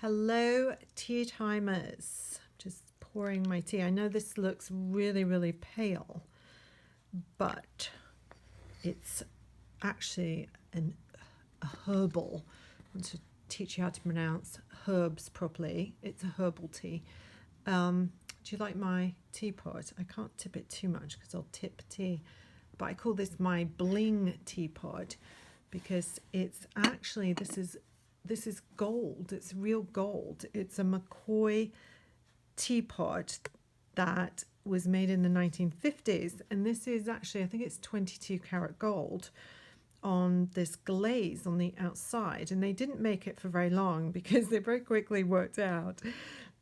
Hello, tea timers. Just pouring my tea. I know this looks really, really pale, but it's actually a herbal. I want to teach you how to pronounce herbs properly. It's a herbal tea. Do you like my teapot? I can't tip it too much because I'll tip tea. But I call this my bling teapot because it's actually, this is gold. It's real gold. It's a McCoy teapot that was made in the 1950s. And this is actually, I think it's 22 karat gold on this glaze on the outside. And they didn't make it for very long because they very quickly worked out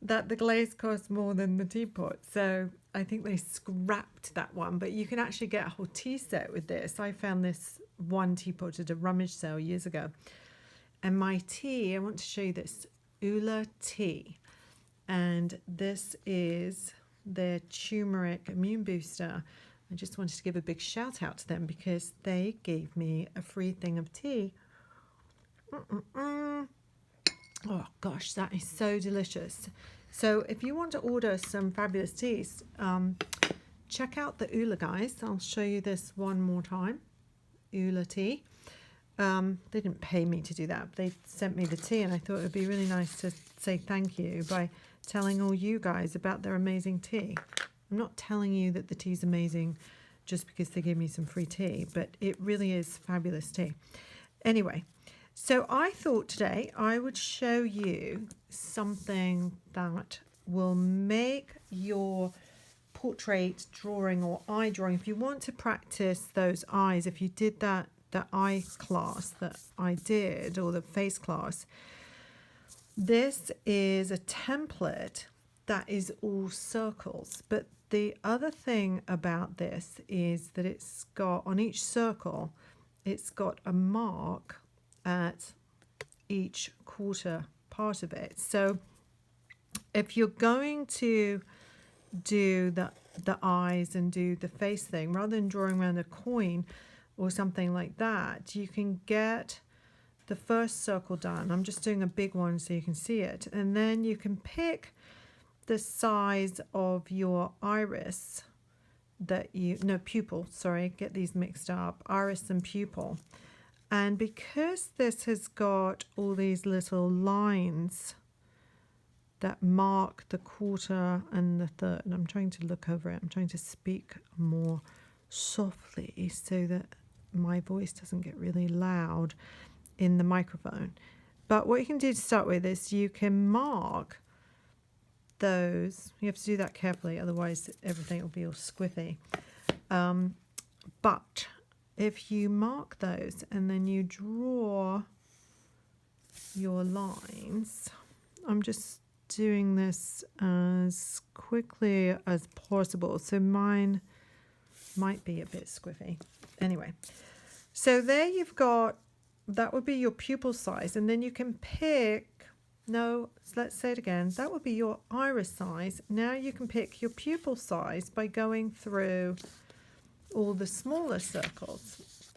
that the glaze cost more than the teapot. So I think they scrapped that one, but you can actually get a whole tea set with this. I found this one teapot at a rummage sale years ago. And my tea, I want to show you this Ula tea. And this is their turmeric immune booster. I just wanted to give a big shout out to them because they gave me a free thing of tea. Oh gosh, that is so delicious. So if you want to order some fabulous teas, check out the Ula guys. I'll show you this one more time. Ula tea. They didn't pay me to do that. They sent me the tea and I thought it would be really nice to say thank you by telling all you guys about their amazing tea. I'm not telling you that the tea's amazing just because they gave me some free tea, but it really is fabulous tea. Anyway, so I thought today I would show you something that will make your portrait drawing or eye drawing, if you want to practice those eyes, if you did the eye class that I did, or the face class, this is a template that is all circles. But the other thing about this is that it's got, on each circle, it's got a mark at each quarter part of it. So if you're going to do the eyes and do the face thing, rather than drawing around a coin or something like that, you can get the first circle done. I'm just doing a big one so you can see it. And then you can pick the size of your iris pupil, sorry, get these mixed up, iris and pupil. And because this has got all these little lines that mark the quarter and the third, and I'm trying to look over it, I'm trying to speak more softly so that my voice doesn't get really loud in the microphone. But what you can do to start with is you can mark those. You have to do that carefully, otherwise everything will be all squiffy. But if you mark those and then you draw your lines, I'm just doing this as quickly as possible, so mine might be a bit squiffy. Anyway, so there you've got, that would be your pupil size, and then you can pick, let's say it again, that would be your iris size. Now you can pick your pupil size by going through all the smaller circles.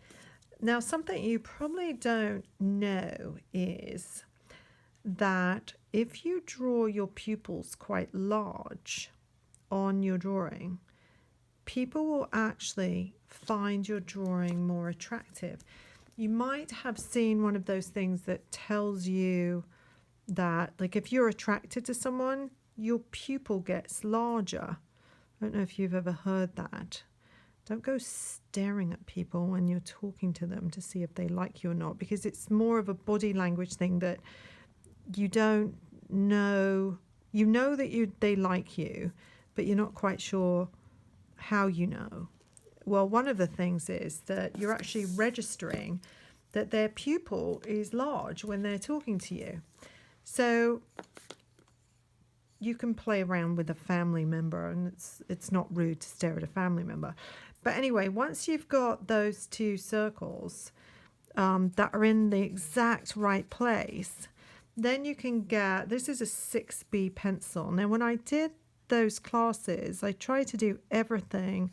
Now, something you probably don't know is that if you draw your pupils quite large on your drawing, people will actually find your drawing more attractive. You might have seen one of those things that tells you that, like, if you're attracted to someone, your pupil gets larger. I don't know if you've ever heard that. Don't go staring at people when you're talking to them to see if they like you or not, because it's more of a body language thing that you don't know. You know that they like you, but you're not quite sure how you know. Well, one of the things is that you're actually registering that their pupil is large when they're talking to you. So you can play around with a family member, and it's not rude to stare at a family member. But anyway, once you've got those two circles that are in the exact right place, then you can get, this is a 6B pencil. Now, when I did those classes, I tried to do everything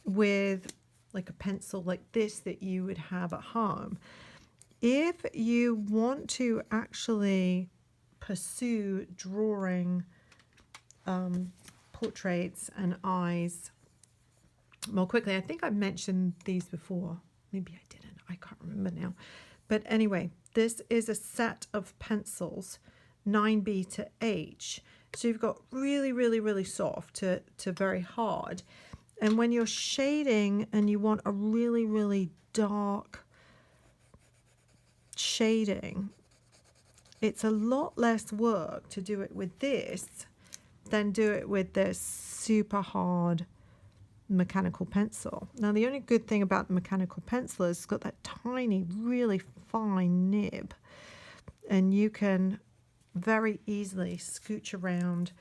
with like a pencil like this that you would have at home. If you want to actually pursue drawing portraits and eyes more quickly. I think I've mentioned these before. Maybe I didn't. I can't remember now. But anyway, this is a set of pencils, 9B to H. So you've got really, really, really soft to very hard. And when you're shading and you want a really, really dark shading, it's a lot less work to do it with this than do it with this super hard mechanical pencil. Now, the only good thing about the mechanical pencil is it's got that tiny, really fine nib, and you can very easily scooch around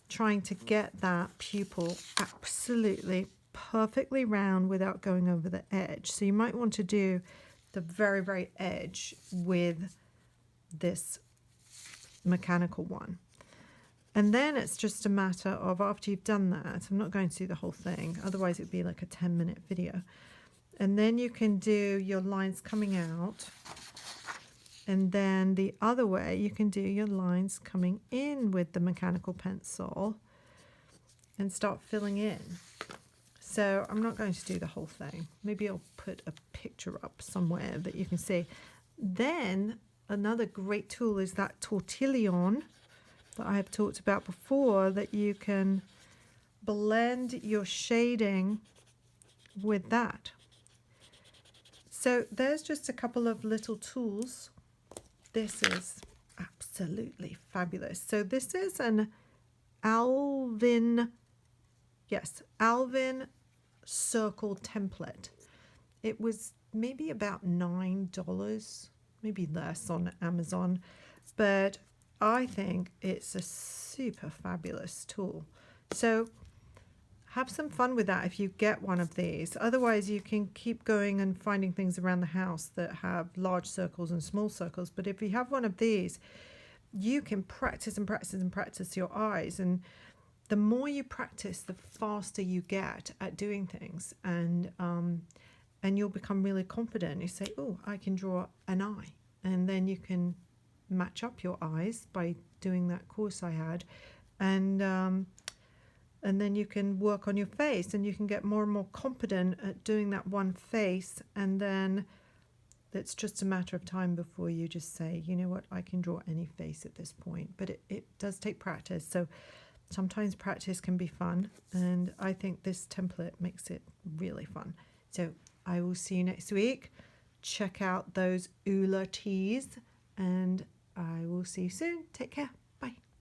trying to get that pupil absolutely perfectly round without going over the edge. So you might want to do the very, very edge with this mechanical one. And then it's just a matter of, after you've done that, I'm not going to do the whole thing, otherwise it'd be like a 10-minute video. And then you can do your lines coming out. And then the other way, you can do your lines coming in with the mechanical pencil and start filling in. So I'm not going to do the whole thing. Maybe I'll put a picture up somewhere that you can see. Then another great tool is that tortillon that I have talked about before, that you can blend your shading with that. So there's just a couple of little tools. This is absolutely fabulous. So this is an Alvin circle template. It was maybe about $9, maybe less on Amazon, but I think it's a super fabulous tool. So have some fun with that if you get one of these. Otherwise, you can keep going and finding things around the house that have large circles and small circles. But if you have one of these, you can practice and practice and practice your eyes. And the more you practice, the faster you get at doing things. And you'll become really confident. You say, oh, I can draw an eye. And then you can match up your eyes by doing that course I had. And then you can work on your face, and you can get more and more confident at doing that one face. And then it's just a matter of time before you just say, you know what, I can draw any face at this point. But it does take practice. So sometimes practice can be fun. And I think this template makes it really fun. So I will see you next week. Check out those Ula teas, and I will see you soon. Take care.